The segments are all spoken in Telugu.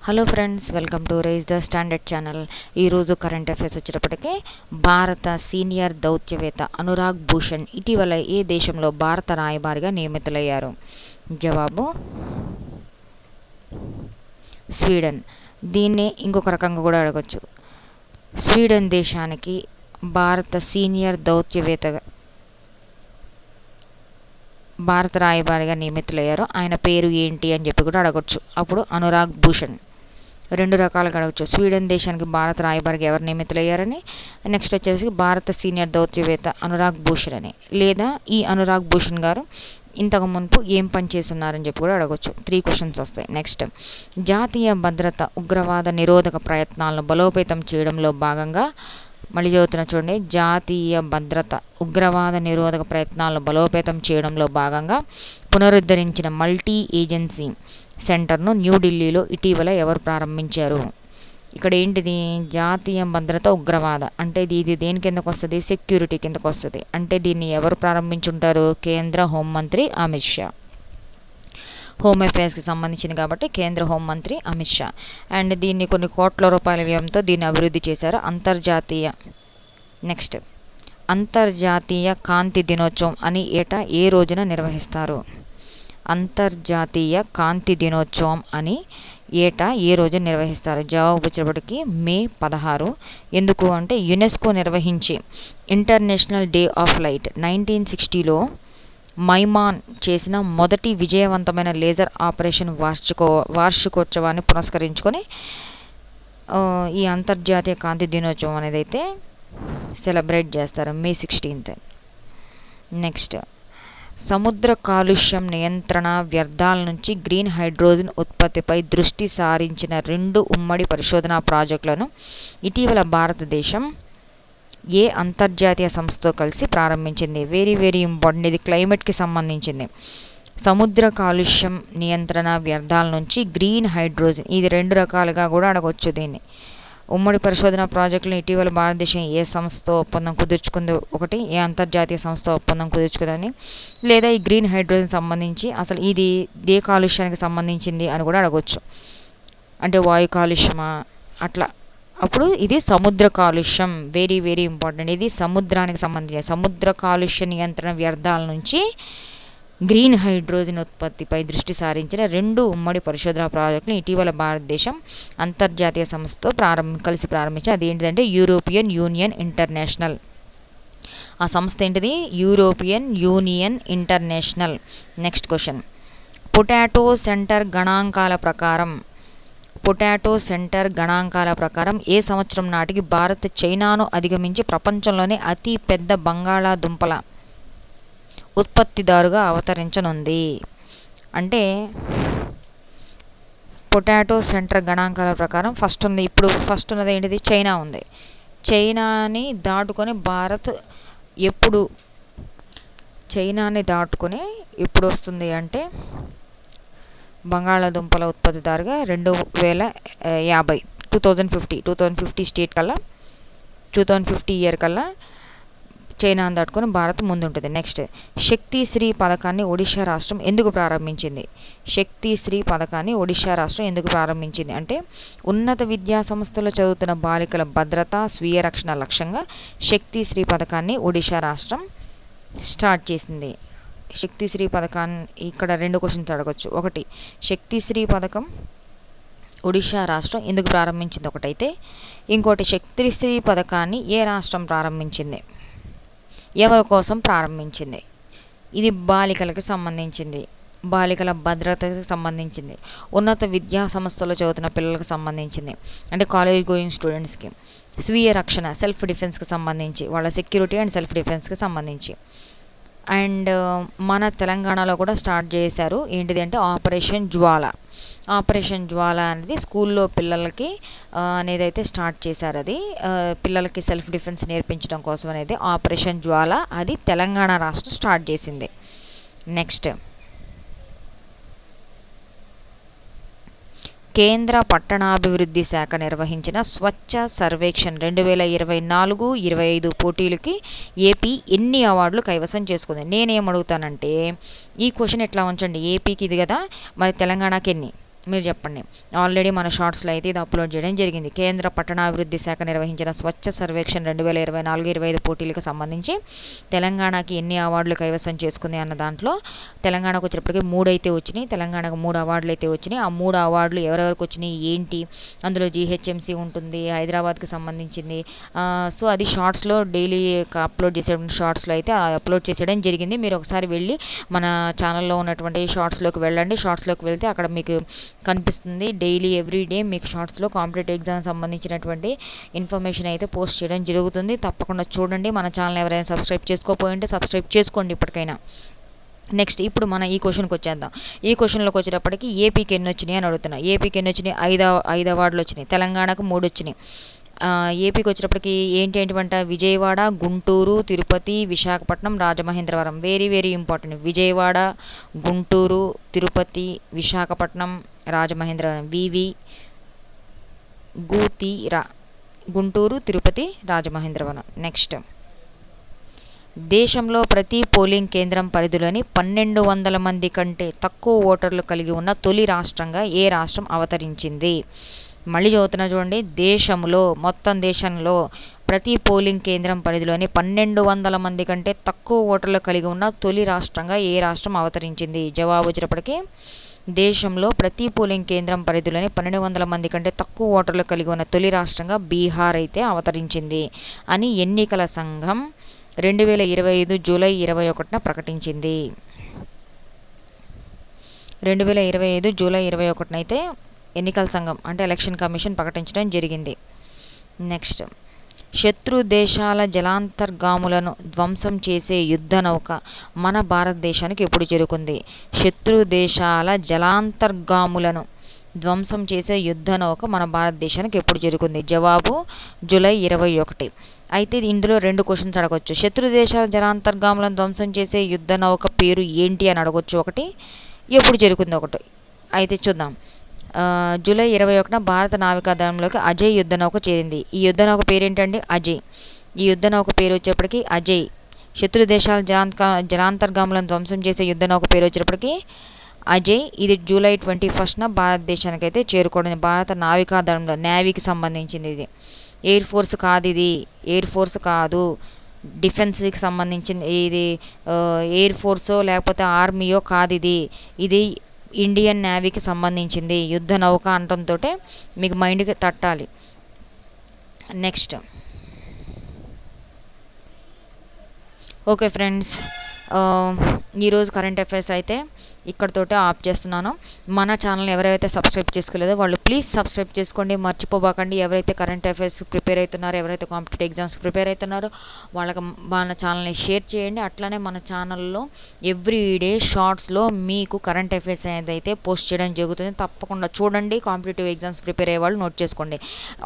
Hello friends, welcome to rise the standard channel. ఈరోజు కరెంట్ అఫైర్స్ వచ్చేటప్పటికి భారత సీనియర్ దౌత్యవేత్త అనురాగ్ భూషణ్ ఇటీవల ఏ దేశంలో భారత రాయబారిగా నియమితులయ్యారు? జవాబు స్వీడన్. దీన్ని ఇంకొక రకంగా కూడా అడగచ్చు. స్వీడన్ దేశానికి భారత సీనియర్ దౌత్యవేత్తగా భారత రాయబారిగా నియమితులయ్యారు. ఆయన పేరు ఏంటి అని చెప్పి కూడా అడగచ్చు. అప్పుడు అనురాగ్ భూషణ్. రెండు రకాలుగా అడగచ్చు. స్వీడన్ దేశానికి భారత రాయబారిగా ఎవరు నియమితులయ్యారని, నెక్స్ట్ వచ్చేసి భారత సీనియర్ దౌత్యవేత్త అనురాగ్ భూషణ్ అని, లేదా ఈ అనురాగ్ భూషణ్ గారు ఇంతకు మునుపు ఏం పని చేస్తున్నారని చెప్పి కూడా అడగచ్చు. 3 క్వశ్చన్స్ వస్తాయి. నెక్స్ట్, జాతీయ భద్రత ఉగ్రవాద నిరోధక ప్రయత్నాలను బలోపేతం చేయడంలో భాగంగా, మళ్ళీ చదువుతున్న చూడండి, జాతీయ భద్రత ఉగ్రవాద నిరోధక ప్రయత్నాలను బలోపేతం చేయడంలో భాగంగా పునరుద్ధరించిన మల్టీ ఏజెన్సీ సెంటర్ను న్యూఢిల్లీలో ఇటీవల ఎవరు ప్రారంభించారు? ఇక్కడ ఏంటిది? జాతీయ భద్రత ఉగ్రవాద అంటే ఇది దేని కిందకు వస్తుంది? సెక్యూరిటీ కిందకు వస్తుంది. అంటే దీన్ని ఎవరు ప్రారంభించుంటారు? కేంద్ర హోంమంత్రి అమిత్ షా. హోమ్ అఫైర్స్కి సంబంధించింది కాబట్టి కేంద్ర హోంమంత్రి అమిత్ షా. అండ్ దీన్ని కొన్ని కోట్ల రూపాయల వ్యయంతో దీన్ని అభివృద్ధి చేశారు. నెక్స్ట్, అంతర్జాతీయ కాంతి దినోత్సవం అని ఏటా ఏ రోజున నిర్వహిస్తారు? అంతర్జాతీయ కాంతి దినోత్సవం అని ఏటా ఏ రోజు నిర్వహిస్తారు? జవాబు వచ్చేటప్పటికి మే 16. ఎందుకు అంటే యునెస్కో నిర్వహించి ఇంటర్నేషనల్ డే ఆఫ్ లైట్ 1960లో మైమాన్ చేసిన మొదటి విజయవంతమైన లేజర్ ఆపరేషన్ వార్షికోత్సవాన్ని పురస్కరించుకొని ఈ అంతర్జాతీయ కాంతి దినోత్సవం అనేది అయితే సెలబ్రేట్ చేస్తారు మే 16. నెక్స్ట్, సముద్ర కాలుష్యం నియంత్రణ, వ్యర్థాల నుంచి గ్రీన్ హైడ్రోజన్ ఉత్పత్తిపై దృష్టి సారించిన 2 ఉమ్మడి పరిశోధనా ప్రాజెక్టులను ఇటీవల భారతదేశం ఏ అంతర్జాతీయ సంస్థతో కలిసి ప్రారంభించింది? Very very important. ఇది క్లైమేట్కి సంబంధించింది. సముద్ర కాలుష్యం నియంత్రణ, వ్యర్థాల నుంచి గ్రీన్ హైడ్రోజన్, ఇది 2 రకాలుగా కూడా అడగవచ్చు. దీన్ని ఉమ్మడి పరిశోధన ప్రాజెక్టులను ఇటీవల భారతదేశం ఏ సంస్థతో ఒప్పందం కుదుర్చుకుంది? ఒకటి, ఏ అంతర్జాతీయ సంస్థ ఒప్పందం కుదుర్చుకుందని, లేదా ఈ గ్రీన్ హైడ్రోజన్ సంబంధించి అసలు ఇది ఏ కాలుష్యానికి సంబంధించింది అని కూడా అడగవచ్చు. అంటే వాయు కాలుష్యమా అట్లా. అప్పుడు ఇది సముద్ర కాలుష్యం. Very very important. ఇది సముద్రానికి సంబంధించి సముద్ర కాలుష్య నియంత్రణ, వ్యర్థాల నుంచి గ్రీన్ హైడ్రోజన్ ఉత్పత్తిపై దృష్టి సారించిన 2 ఉమ్మడి పరిశోధన ప్రాజెక్టులు ఇటీవల భారతదేశం అంతర్జాతీయ సంస్థతో కలిసి ప్రారంభించి అది ఏంటిదంటే యూరోపియన్ యూనియన్ ఇంటర్నేషనల్. ఆ సంస్థ ఏంటిది? European union international. Next question, potato centre గణాంకాల ప్రకారం ఏ సంవత్సరం నాటికి భారత్ చైనాను అధిగమించి ప్రపంచంలోనే అతి పెద్ద బంగాళాదుంపల ఉత్పత్తిదారుగా అవతరించనుంది? అంటే పొటాటో సెంటర్ గణాంకాల ప్రకారం ఫస్ట్ ఉన్నది ఏంటిది? చైనా ఉంది. చైనాని దాటుకొని భారత్ ఎప్పుడు వస్తుంది అంటే బంగాళాదుంపల ఉత్పత్తిదారుగా 2050 2050 స్టేట్ కల్లా 2050 ఇయర్ కల్లా చైనాను దాటుకొని భారత్ ముందుంటుంది. నెక్స్ట్, శక్తిశ్రీ పథకాన్ని ఒడిశా రాష్ట్రం ఎందుకు ప్రారంభించింది? శక్తిశ్రీ పథకాన్ని ఒడిశా రాష్ట్రం ఎందుకు ప్రారంభించింది అంటే ఉన్నత విద్యా సంస్థలో చదువుతున్న బాలికల భద్రత, స్వీయ రక్షణ లక్ష్యంగా శక్తిశ్రీ పథకాన్ని ఒడిశా రాష్ట్రం స్టార్ట్ చేసింది. శక్తిశ్రీ పథకాన్ని ఇక్కడ 2 క్వశ్చన్స్ అడగచ్చు. ఒకటి, శక్తిశ్రీ పథకం ఒడిశా రాష్ట్రం ఎందుకు ప్రారంభించింది ఒకటైతే, ఇంకోటి శక్తిశ్రీ పథకాన్ని ఏ రాష్ట్రం ప్రారంభించింది, ఎవరి కోసం ప్రారంభించింది? ఇది బాలికలకు సంబంధించింది, బాలికల భద్రతకు సంబంధించింది, ఉన్నత విద్యా సంస్థలో చదువుతున్న పిల్లలకు సంబంధించింది, అంటే కాలేజ్ గోయింగ్ స్టూడెంట్స్కి, స్వీయ రక్షణ సెల్ఫ్ డిఫెన్స్కి సంబంధించి, వాళ్ళ సెక్యూరిటీ అండ్ సెల్ఫ్ డిఫెన్స్కి సంబంధించి. అండ్ మన తెలంగాణలో కూడా స్టార్ట్ చేశారు. ఏంటిది అంటే ఆపరేషన్ జ్వాల అనేది స్కూల్లో పిల్లలకి అనేది అయితే స్టార్ట్ చేశారు. అది పిల్లలకి సెల్ఫ్ డిఫెన్స్ నేర్పించడం కోసం అనేది ఆపరేషన్ జ్వాల, అది తెలంగాణ రాష్ట్రం స్టార్ట్ చేసింది. నెక్స్ట్, కేంద్ర పట్టణాభివృద్ధి శాఖ నిర్వహించిన స్వచ్ఛ సర్వేక్షణ్ 2024-25 పోటీలకి ఏపీ ఎన్ని అవార్డులు కైవసం చేసుకుంది? నేనేమడుగుతానంటే ఈ క్వశ్చన్ ఎట్లా ఉంచండి, ఏపీకి ఇది కదా, మరి తెలంగాణకి ఎన్ని, మీరు చెప్పండి. ఆల్రెడీ మన షార్ట్స్లో అయితే ఇది అప్లోడ్ చేయడం జరిగింది. కేంద్ర పట్టణాభివృద్ధి శాఖ నిర్వహించిన స్వచ్ఛ సర్వేక్షణ్ 2024-25 పోటీలకు సంబంధించి తెలంగాణకి ఎన్ని అవార్డులు కైవసం చేసుకుంది అన్న దాంట్లో తెలంగాణకు వచ్చేటప్పటికి 3 అయితే వచ్చినాయి. తెలంగాణకు 3 అవార్డులు అయితే వచ్చినాయి. ఆ 3 అవార్డులు ఎవరెవరికి వచ్చినాయి ఏంటి, అందులో జీహెచ్ఎంసీ ఉంటుంది, హైదరాబాద్కి సంబంధించింది. సో అది షార్ట్స్లో డైలీ అప్లోడ్ చేసే షార్ట్స్లో అయితే అప్లోడ్ చేసేయడం జరిగింది. మీరు ఒకసారి వెళ్ళి మన ఛానల్లో ఉన్నటువంటి షార్ట్స్లోకి వెళ్ళండి. షార్ట్స్లోకి వెళ్తే అక్కడ మీకు కనిపిస్తుంది. డైలీ ఎవ్రీడే మీకు షార్ట్స్లో కాంపిటేటివ్ ఎగ్జామ్ సంబంధించినటువంటి ఇన్ఫర్మేషన్ అయితే పోస్ట్ చేయడం జరుగుతుంది. తప్పకుండా చూడండి. మన ఛానల్ ఎవరైనా సబ్స్క్రైబ్ చేసుకోకపోయి ఉంటే సబ్స్క్రైబ్ చేసుకోండి ఇప్పటికైనా. నెక్స్ట్ ఇప్పుడు మన ఈ క్వశ్చన్కి వచ్చేద్దాం. ఈ క్వశ్చన్లోకి వచ్చేటప్పటికి ఏపీకి ఎన్ని వచ్చినాయి అని అడుగుతున్నా. ఏపీకి ఎన్ని వచ్చినాయి? 5 అవార్డులు వచ్చినాయి. తెలంగాణకు 3 వచ్చినాయి. ఏపీకి వచ్చేటప్పటికి ఏంటంట Vijayawada, Guntur, Tirupati, Visakhapatnam, Rajamahendravaram. Very very important. Vijayawada, Guntur, Tirupati, Visakhapatnam, Rajamahendravaram. వివి గుతిరా గుంటూరు, తిరుపతి, రాజమహేంద్రవరం. నెక్స్ట్, దేశంలో ప్రతి పోలింగ్ కేంద్రం పరిధిలోని 1200 మంది కంటే తక్కువ ఓటర్లు కలిగి ఉన్న తొలి రాష్ట్రంగా ఏ రాష్ట్రం అవతరించింది? మళ్ళీ చదువుతున్నా చూడండి. మొత్తం దేశంలో ప్రతి పోలింగ్ కేంద్రం పరిధిలోని 1200 మంది కంటే తక్కువ ఓటర్లు కలిగి ఉన్న తొలి రాష్ట్రంగా ఏ రాష్ట్రం అవతరించింది? జవాబు వచ్చేటప్పటికి దేశంలో ప్రతి పోలింగ్ కేంద్రం పరిధిలోని 1200 మంది కంటే తక్కువ ఓటర్లు కలిగి ఉన్న తొలి రాష్ట్రంగా బీహార్ అయితే అవతరించింది అని ఎన్నికల సంఘం 2025 జూలై 21న ప్రకటించింది. 2025 జూలై 21న అయితే ఎన్నికల సంఘం అంటే ఎలక్షన్ కమిషన్ ప్రకటించడం జరిగింది. నెక్స్ట్, శత్రు దేశాల జలాంతర్గాములను ధ్వంసం చేసే యుద్ధ నౌక మన భారతదేశానికి ఎప్పుడు చేరుకుంది? శత్రు దేశాల జలాంతర్గాములను ధ్వంసం చేసే యుద్ధ నౌక మన భారతదేశానికి ఎప్పుడు చేరుకుంది? జవాబు జూలై 21. అయితే ఇందులో 2 క్వశ్చన్స్ అడగవచ్చు. శత్రు దేశాల జలాంతర్గాములను ధ్వంసం చేసే యుద్ధ నౌక పేరు ఏంటి అని అడగవచ్చు ఒకటి, ఎప్పుడు చేరుకుంది ఒకటి. అయితే చూద్దాం. జూలై 21న భారత నావికాదళంలోకి అజయ్ యుద్ధ నౌక చేరింది. ఈ యుద్ధ నౌక పేరు ఏంటండి? అజయ్. ఈ యుద్ధ నౌక పేరు వచ్చేప్పటికి అజయ్. శత్రు దేశాల జలాంతర్గాములను ధ్వంసం చేసే యుద్ధ నౌక పేరు వచ్చేటప్పటికి అజయ్. ఇది జూలై 21న భారతదేశానికి అయితే చేరుకోవడం. భారత నావికాదళంలో నేవీకి సంబంధించింది ఇది. ఎయిర్ ఫోర్స్ కాదు, ఇది ఎయిర్ ఫోర్స్ కాదు, డిఫెన్స్కి సంబంధించింది. ఇది ఎయిర్ ఫోర్సో లేకపోతే ఆర్మీయో కాదు, ఇది ఇండియన్ నేవీకి సంబంధించింది. యుద్ధ నౌక అంటంతో మీకు మైండ్కి తట్టాలి. నెక్స్ట్, ఓకే ఫ్రెండ్స్, ఈరోజు కరెంట్ అఫైర్స్ అయితే ఇక్కడితోటే ఆఫ్ చేస్తున్నాను. మన ఛానల్ ఎవరైతే సబ్స్క్రైబ్ చేసుకోలేదో వాళ్ళు ప్లీజ్ సబ్స్క్రైబ్ చేసుకోండి, మర్చిపోబాకండి. ఎవరైతే కరెంట్ అఫైర్స్ ప్రిపేర్ అవుతున్నారో, ఎవరైతే కాంపిటేటివ్ ఎగ్జామ్స్ ప్రిపేర్ అవుతున్నారో వాళ్ళకి మన ఛానల్ని షేర్ చేయండి. అట్లానే మన ఛానల్లో ఎవ్రీడే షార్ట్స్లో మీకు కరెంట్ అఫైర్స్ అయితే పోస్ట్ చేయడం జరుగుతుంది. తప్పకుండా చూడండి. కాంపిటేటివ్ ఎగ్జామ్స్ ప్రిపేర్ అయ్యే వాళ్ళు నోట్ చేసుకోండి.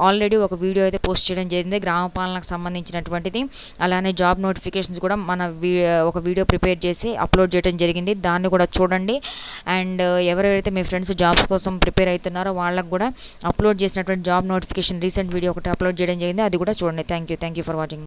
ఆల్రెడీ ఒక వీడియో అయితే పోస్ట్ చేయడం జరిగింది గ్రామ పాలనకు సంబంధించినటువంటిది. అలానే జాబ్ నోటిఫికేషన్స్ కూడా ఒక వీడియో ప్రిపేర్ చేసి అప్లోడ్ చేయడం జరిగింది. దాన్ని కూడా చూడండి. అండ్ ఎవరైతే మీ ఫ్రెండ్స్ జాబ్స్ కోసం ప్రిపేర్ అవుతున్నారో వాళ్ళకు కూడా అప్లోడ్ చేసినటువంటి జాబ్ నోటిఫికేషన్ రీసెంట్ వీడియో ఒకటి అప్లోడ్ చేయడం జరిగింది. అది కూడా చూడండి. Thank you for watching.